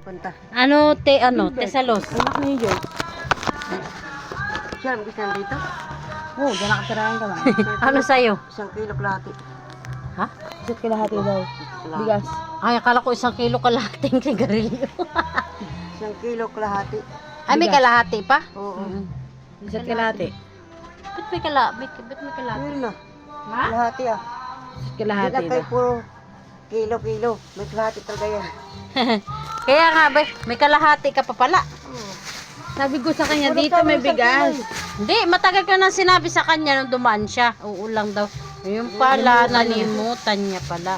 Punta. Tesalos. Anak niyo yun. Siya, gusto na dito? Oo, dyan nakatirahan ka lang. Ano sa'yo? 1 kilo kalahati. Ha? Isa't kalahati daw. Bigas. Ay, akala ko 1 kilo kalahating sigarilyo. 1 kilo kalahati. Ay, may kalahati pa? Oo. Isa't kalahati. Ba't may kalahati? Yun na. Ha? Kalahati ah. Isa't kalahati Hindi na kayo daw. puro kilo. May kalahati talaga yan. Kaya nga ba, may kalahati ka pa pala. Sabi ko sa kanya, dito may bigas. Hindi, matagal ka nang sinabi sa kanya nung dumaan siya. Uulang daw. Ayun pala, nalimutan niya pala.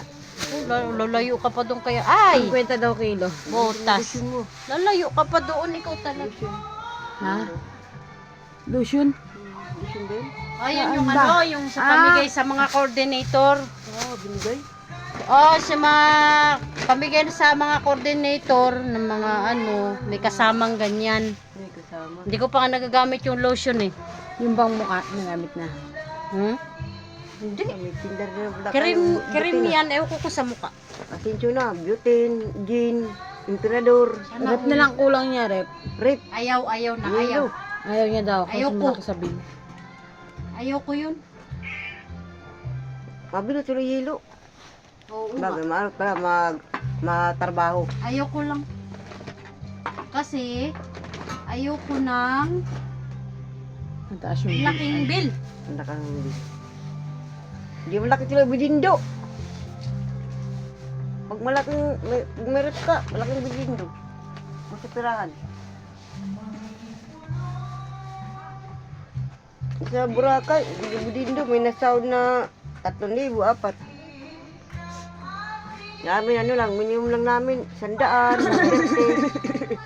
Lalayo ka pa doon kaya. Ay! 50 daw kilo. Botas. Gusto mo. Lalayo ka pa doon, ikaw talaga. Ha? Lotion? Gusto din? Ayan yung Saan ba? yung sa pamigay sa mga coordinator. Oo, binigay. Oh, sa mga pamigay sa mga coordinator ng mga may kasamang ganyan. May kasama. Hindi ko pa nga nagagamit yung lotion eh. Yung bang mukha, nagamit na. Hmm? Hindi. May tinder na wala Cream yan, ewan ko sa mukha. Asensyo na, butane, gin, emperador, Rep na lang kulang niya, rep. rip, Ayaw na ayaw. yelo. Ayaw niya daw, kasi Ayoko. malaki sa bill. Ayaw ko yun. Mabilo tuloy yelo. Oo. Bagay, para matarbaho. Ayaw ko lang. Kasi, ayaw ko ng Ang taas yung bill. laking bill. Ang nakang hindi. Hindi malaki tuloy bidindo. Pag malaking, pag meron ka, malaking bidindo. Masipirahan. Sa Boracay, bidindo, may nasound na 3,000, 4. Namin minimum lang namin, 100, 150.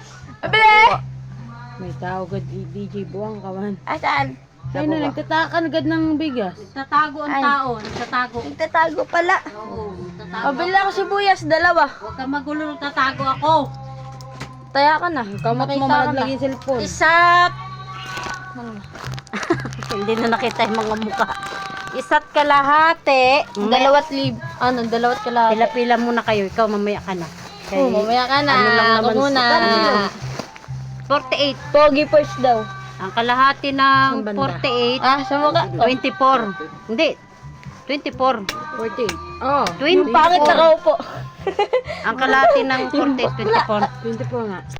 May tao agad DJ Buwang kawan. Asan? Kaya na, nagtatakan agad ng bigas. Tatago ang tao. Tatago. Nagtatago pala. Oo, tatago. Pabili ako sibuyas, 2. Huwag ka magulo, tatago ako. Taya ka na. Kamot mo malaglag yung cellphone. Isa't hindi na nakita yung mga mukha. Isa't kalahati. 2,000. 2 kalahati. Pila-pila muna kayo. Ikaw mamaya ka na. Oh, mamaya ka na. Ano lang Ako naman muna. 48. Pogi first daw. Ang kalahati ng Saan banda? 48. Ah, sa mukha. 24. Hindi. 24. 40. Oh, 24. Pangit na po. Ang kalahati ng 48, 24. 24 nga.